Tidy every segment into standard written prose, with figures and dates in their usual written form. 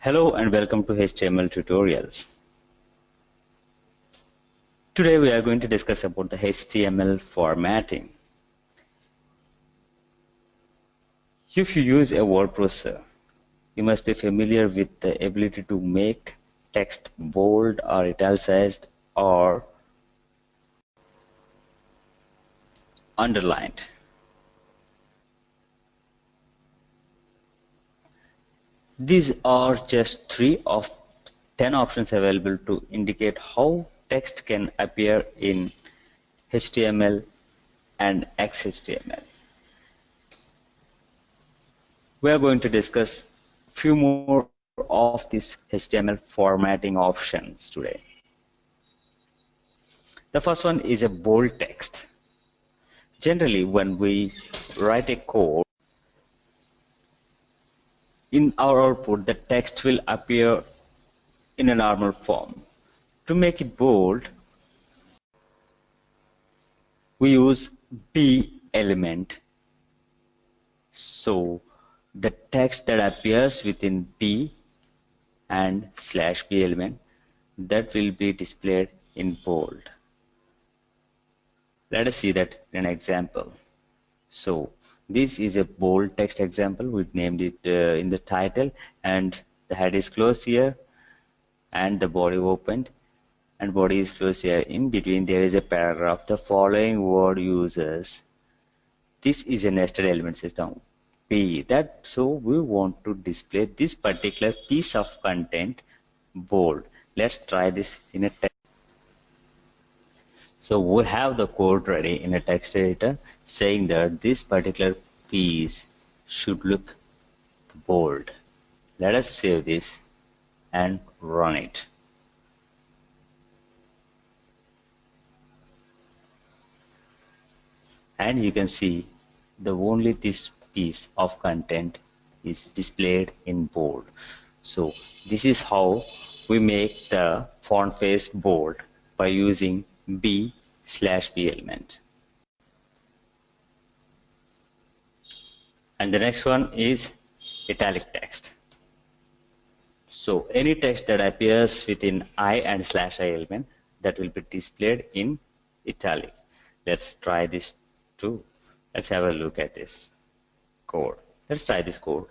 Hello and welcome to HTML tutorials. Today we are going to discuss about the HTML formatting. If you use a word processor, you must be familiar with the ability to make text bold or italicized or underlined. These are just 3 of 10 options available to indicate how text can appear in HTML and XHTML. We are going to discuss few more of these HTML formatting options today. The first one is a bold text. Generally, when we write a code, in our output, the text will appear in a normal form. To make it bold, we use B element. So the text that appears within B and /B element, that will be displayed in bold. Let us see that in an example. So this is a bold text example. We named it in the title, and the head is closed here and the body opened and body is closed here. In between there is a paragraph. The following word uses. This is a nested element system P. So we want to display this particular piece of content bold. Let's try this in a text. So we have the code ready in a text editor saying that this particular piece should look bold. Let us save this and run it. And you can see only this piece of content is displayed in bold. So this is how we make the font face bold by using B/B element. And the next one is italic text. So any text that appears within I and /I element, that will be displayed in italic. Let's try this too. Let's have a look at this code. Let's try this code.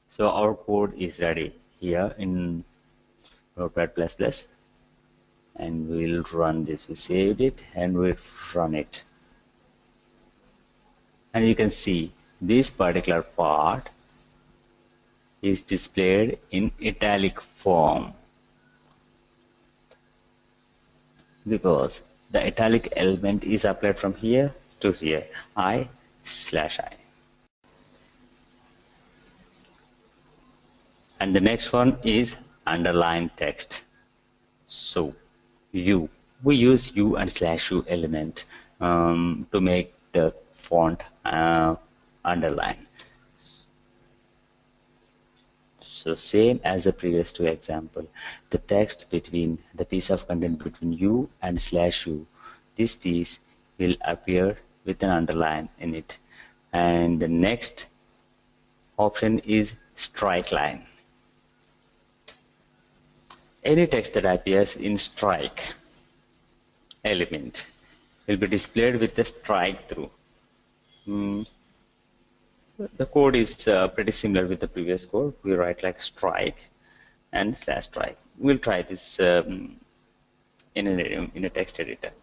So our code is ready here in Notepad++, and we'll run this. We saved it and we'll run it. And you can see this particular part is displayed in italic form because the italic element is applied from here to here, I/I. And the next one is underline text. So we use U and /U element to make the font underline. So same as the previous two example, the text between the piece of content between U and /U, this piece will appear with an underline in it. And the next option is strike line. Any text that appears in strike element will be displayed with the strike through. The code is pretty similar with the previous code. We write like strike and /strike. We'll try this in a text editor.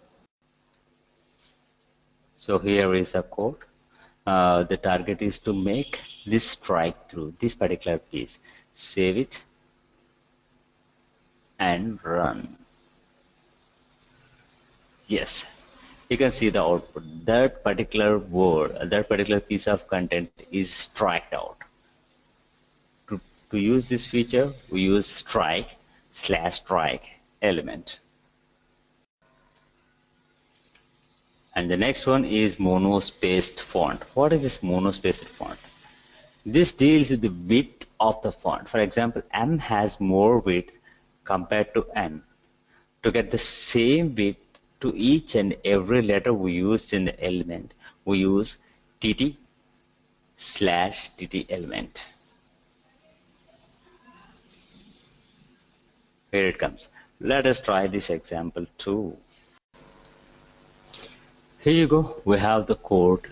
So here is the code. The target is to make this strike through this particular piece. Save it and run. Yes, you can see the output. That particular word, that particular piece of content is striked out. To use this feature, we use strike /strike element. And the next one is monospaced font. What is this monospaced font? This deals with the width of the font. For example, M has more width compared to N. To get the same width to each and every letter we used in the element, we use TT slash dt element. Here it comes. Let us try this example too. Here you go. We have the code,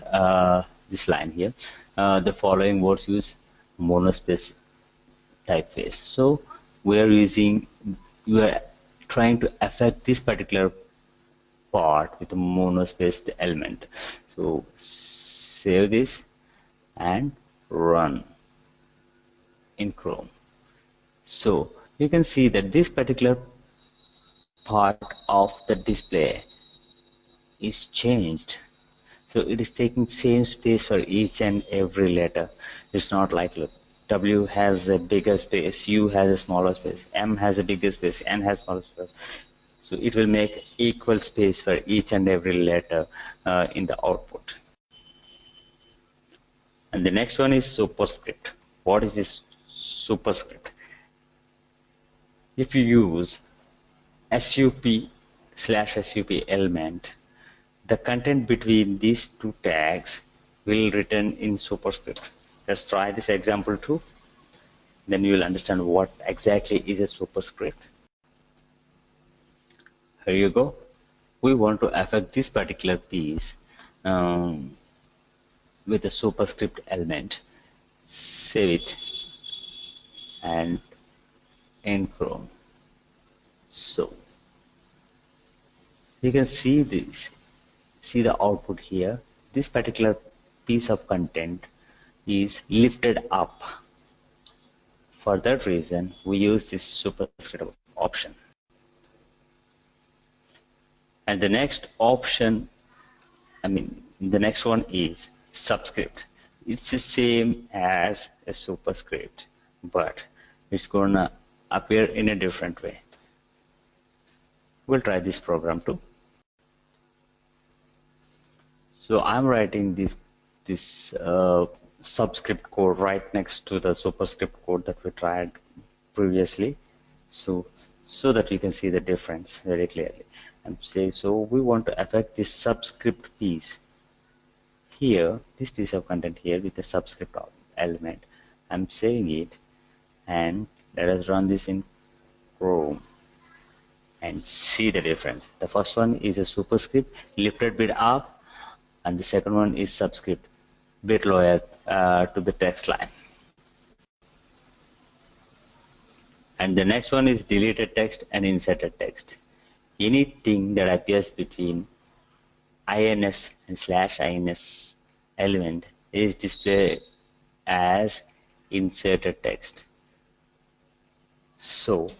this line here. The following words use monospaced typeface. So we are trying to affect this particular part with a monospaced element. So save this and run in Chrome. So you can see that this particular part of the display is changed. So it is taking same space for each and every letter. It's not like, look, W has a bigger space, U has a smaller space, M has a bigger space, N has smaller space. So it will make equal space for each and every letter in the output. And the next one is superscript. What is this superscript? If you use sup/sup element, the content between these two tags will return in superscript. Let's try this example too. Then you will understand what exactly is a superscript. Here you go. We want to affect this particular piece with a superscript element. Save it and in Chrome. So you can see this. See the output here. This particular piece of content is lifted up. For that reason, we use this superscript option. And the next option, the next one is subscript. It's the same as a superscript, but it's gonna appear in a different way. We'll try this program too. So I'm writing this subscript code right next to the superscript code that we tried previously, so that you can see the difference very clearly. I'm saying, so we want to affect this subscript piece here, this piece of content here with the subscript element. I'm saving it and let us run this in Chrome and see the difference. The first one is a superscript lifted bit up, and the second one is subscript bit lower to the text line. And the next one is deleted text and inserted text. Anything that appears between ins and /ins element is displayed as inserted text. So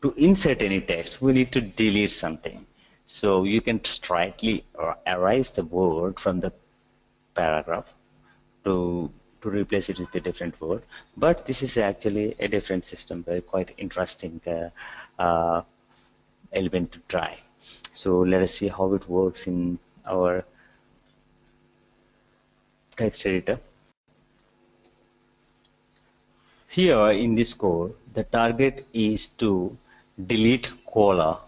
to insert any text, we need to delete something. So you can straightly erase the word from the paragraph to replace it with a different word. But this is actually a different system, very quite interesting element to try. So let us see how it works in our text editor. Here in this code, the target is to delete cola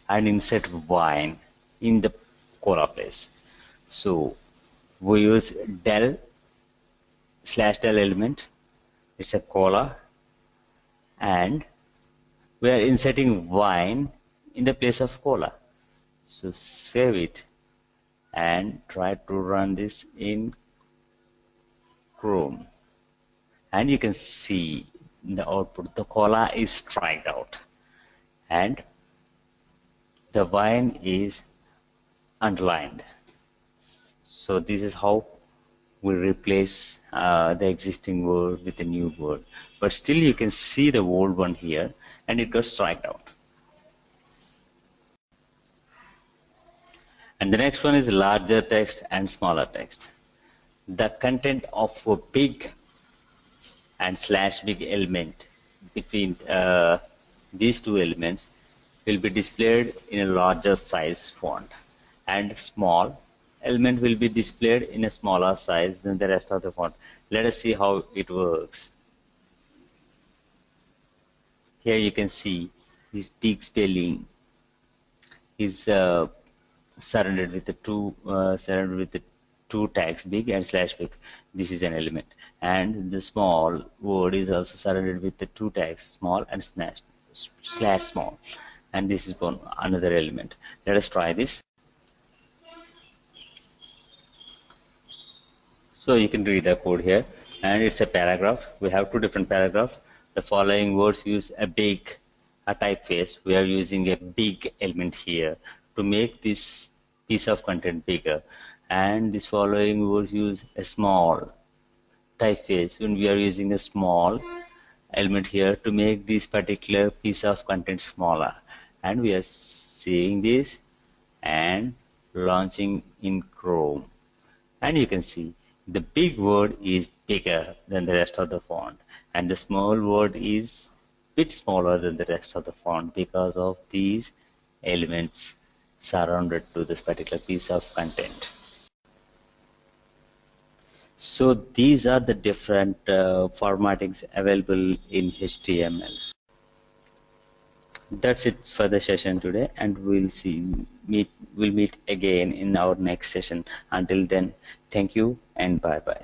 and insert wine in the cola place. So we use del /del element, it's a cola, and we are inserting wine in the place of cola. So save it and try to run this in Chrome, and you can see in the output the cola is striked out and the wine is underlined. So this is how we replace the existing word with a new word, but still you can see the old one here and it got striked out. And the next one is larger text and smaller text. The content of a big and /big element between these two elements will be displayed in a larger size font, and small element will be displayed in a smaller size than the rest of the font. Let us see how it works. Here you can see this big spelling is surrounded with the two tags, big and slash big. This is an element, and the small word is also surrounded with the two tags, small and slash small, and this is one another element. Let us try this. So you can read the code here, and it's a paragraph. We have two different paragraphs. The following words use a typeface. We are using a big element here to make this piece of content bigger, and this following words use a small typeface when we are using a small element here to make this particular piece of content smaller. And we are saving this and launching in Chrome, and you can see the big word is bigger than the rest of the font, and the small word is bit smaller than the rest of the font because of these elements surrounded to this particular piece of content. So these are the different formattings available in HTML. That's it for the session today, and we'll meet again in our next session. Until then, thank you and bye bye.